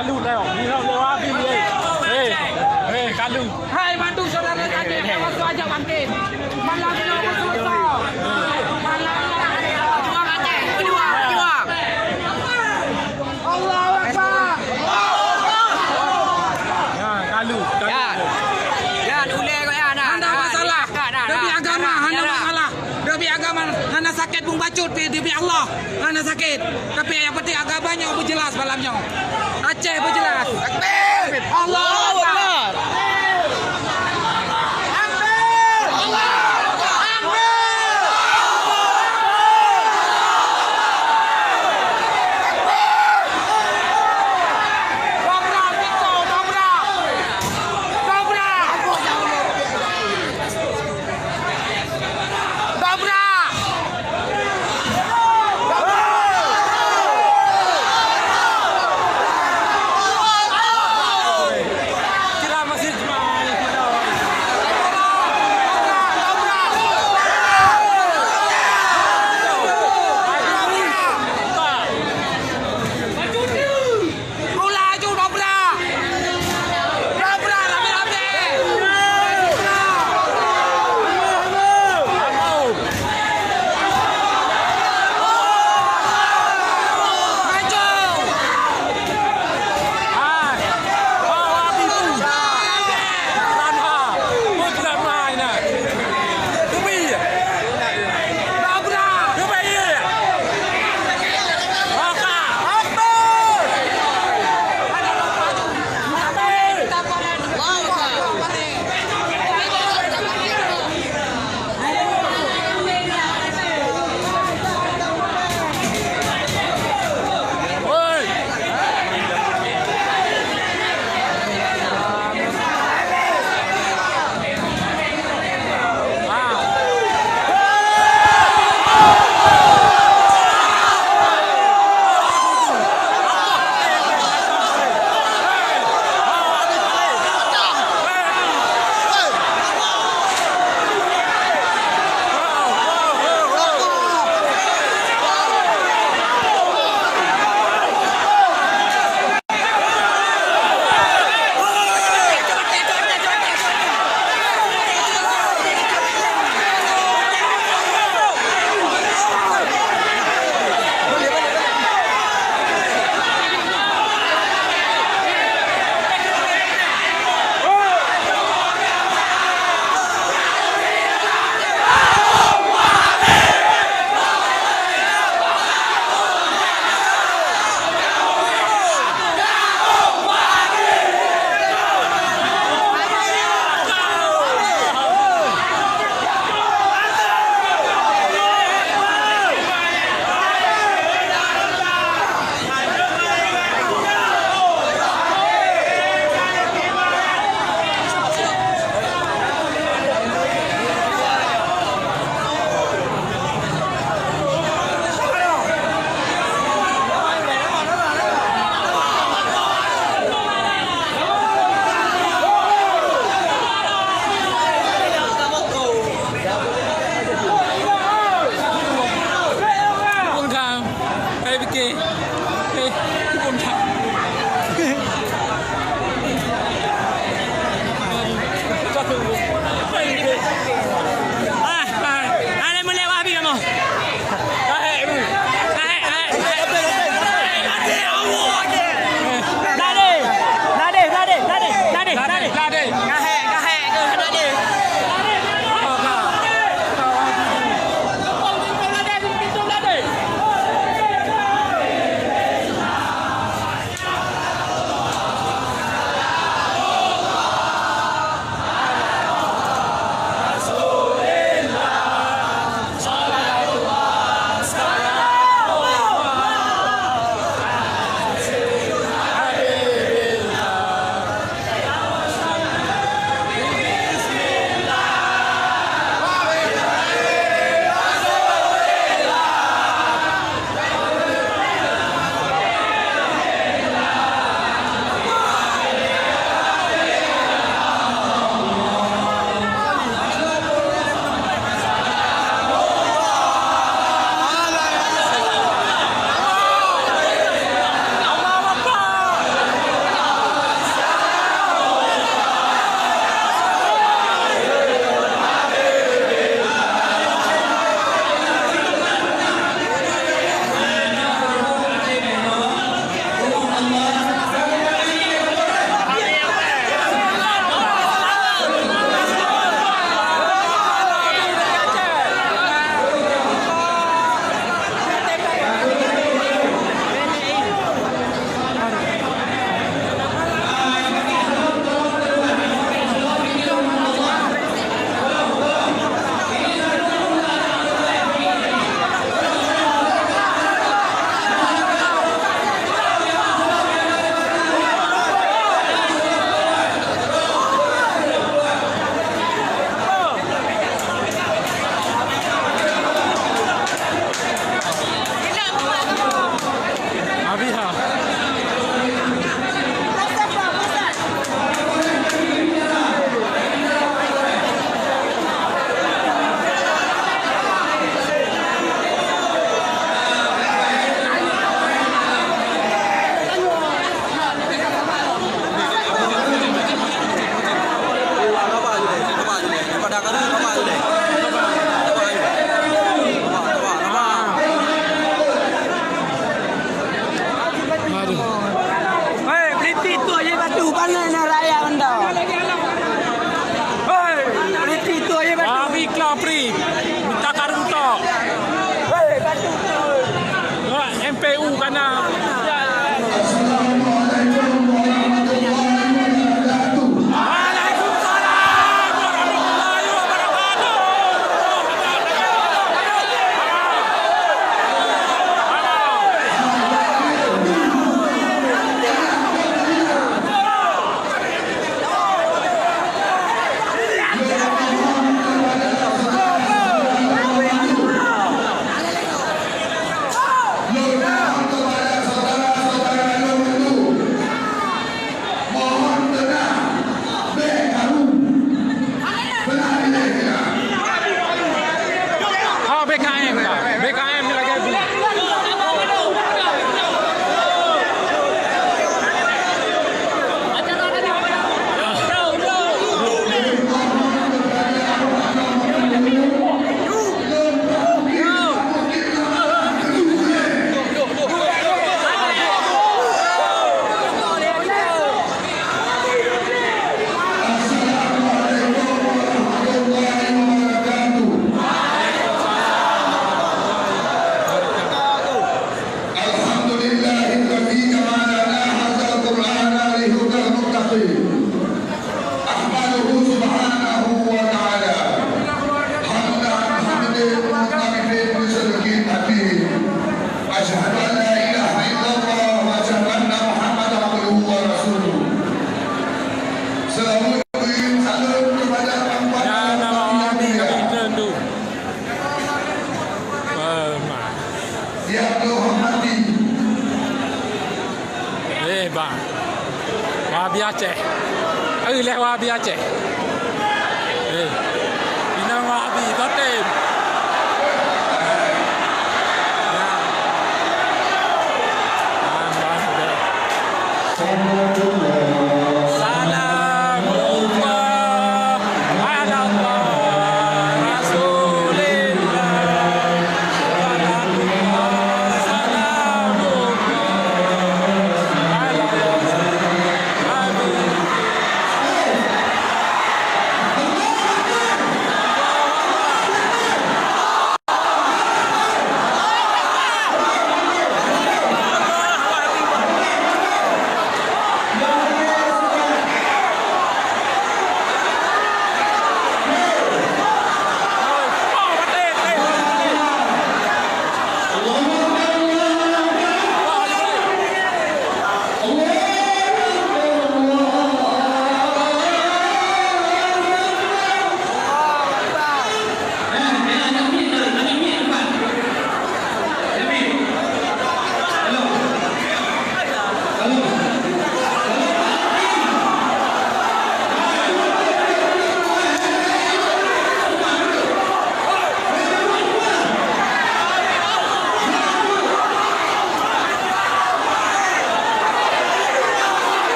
kalu tengok. Ni nak WAHABI ni. Kalu. Hai bantu saudara kami, waktu aja bangkit. Malamnya bersusah. Malamnya juang Aceh, juang. Allahu Akbar. Ya, kalu. Ya, ulai kau ya. Anda masalah. Demi agama, anda masalah. Demi agama, anda sakit pun bacut demi Allah. Anda sakit. Tapi yang penting agamanya berjelas malamnya. Aceh berjelas. Takbir. Allahu Akbar. Aceh. Oleh Wahabi Aceh. Pinang Wahabi Totem.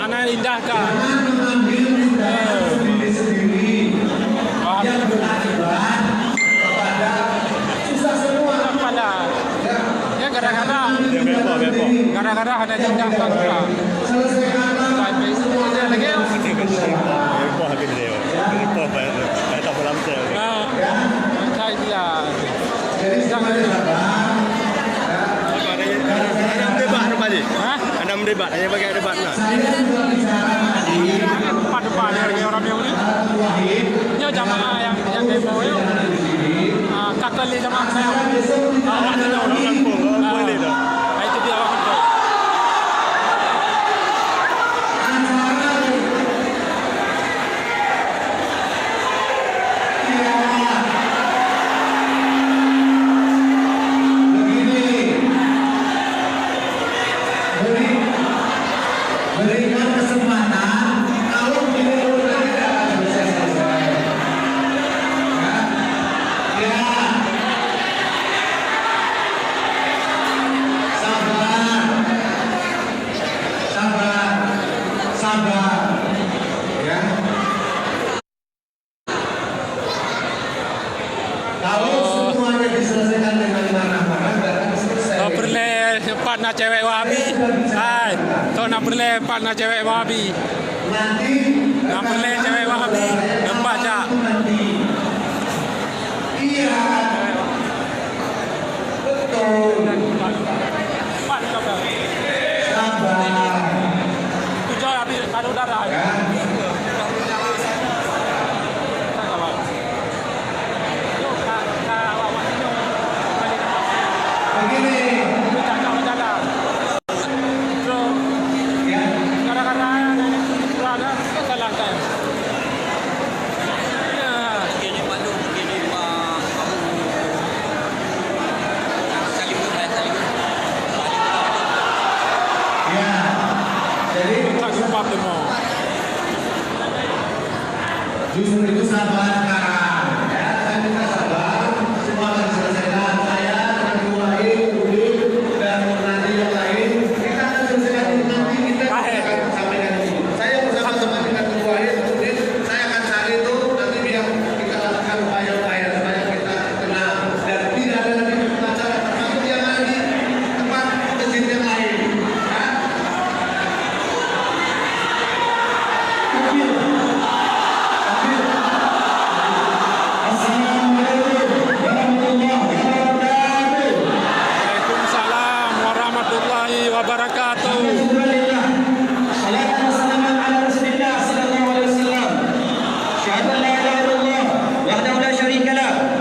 Anak indah kan. Ya kadang-kadang ada indah kan. Anda mendebat, hanya bagi debat lah. Depan orang yang ni. Nyo jamaah yang demo yo. Kakali jamaah saya. Awak ni orang kampung, boleh dah. Itu dia orang kampung. Berikan kesempatan kalau tidak akan bisa selesai. Ya. Sabar. Ya. Kalau semuanya diselesaikan dengan mana-mana, akan selesai. Partner cewek Wahabi. Hai, kau nak perleh partner cewek Wahabi. Nanti nak perleh cewek Wahabi. Nampak tak? Iya. Betul. Sabar. Tujuh habis ada udara. Begini.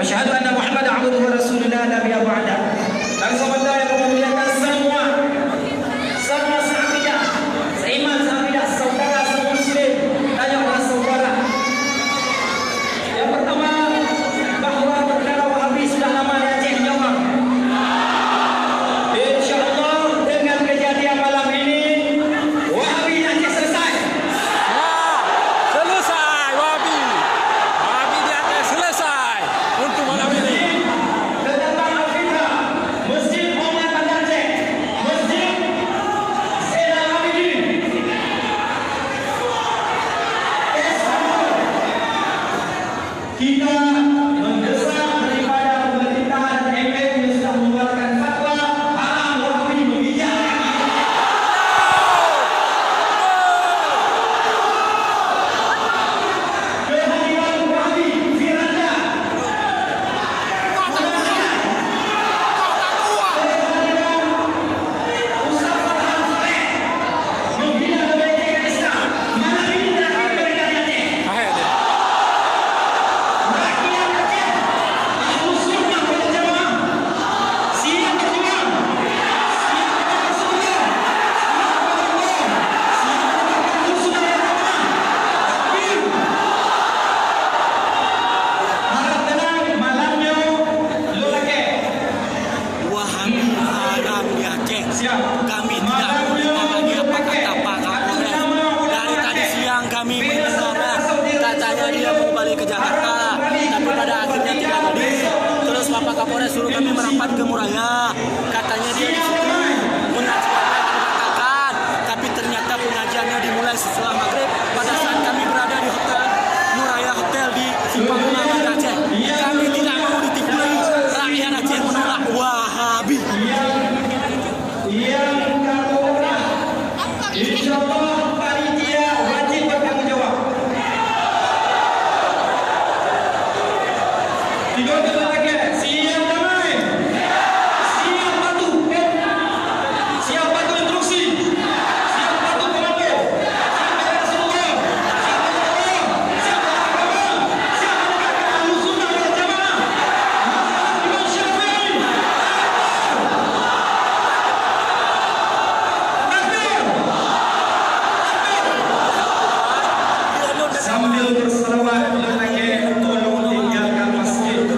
Asyhadu anna Muhammadan abduhu wa rasulullah nabiyya ba'da. Dan sahabat yang memuliakan semua sahabat, seiman sahabat, saudara semuslim dan yang saudara. Yang pertama, bahawa perkara Wahabi sudah lama di Aceh Jawa. InsyaAllah dengan kejadian malam ini Wahabi di Aceh selesai. Selesai Wahabi. Wahabi di Aceh selesai untuk malam ini. Tentang Al-Fitra, Masjid Muhammad Bandar Aceh, Masjid SEDANG kita mendesak daripada pemerintahan dan MPU yang sudah mengeluarkan fatwa haram Wahabi memijak. Kehadiran Wahabi FIRANDA menghina kebaikan Islam. Malam ini terakhir mereka di Aceh. Akhir dia. Rakyat Aceh, ahlu sunnah wal jamaah, siap berjuang, siap kepada Rasulullah, siap kepada Allah, siap kepada ahlu sunnah wal jamaah. Takbir. Harap tenang malamnya lo lagi. Wahabi haram di Aceh. Siap. Kami tidak mendengar lagi apa kata Pak Kapolres. Dari tadi siang kami mendengar katanya dia mau balik ke Jakarta, tapi pada akhirnya tidak jadi. Terus Bapak Kapolres suruh kami merapat ke Muraya. Katanya dia di situ pengajiannya dibatalkan, tapi ternyata pengajiannya dimulai setelah maghrib. Pada saat kami berada di hotel Muraya Hotel di Simpang Gunawan Aceh, kami tidak mau ditipu lagi. Rakyat Aceh menolak Wahabi. Yang kedua, InsyaAllah panitia wajib bertanggung jawab. Tiga lagi, siap damai, siap patuh, siap patuh instruksi, siap patuh komando, siap pada Rasulullah, siap pada Allah, siap pada agama, siap menegakkan ahlu sunnah wal jamaah. Mazhab Imam Syafi'i. Sambil berselawat lelaki tolong tinggalkan masjid.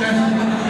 Dan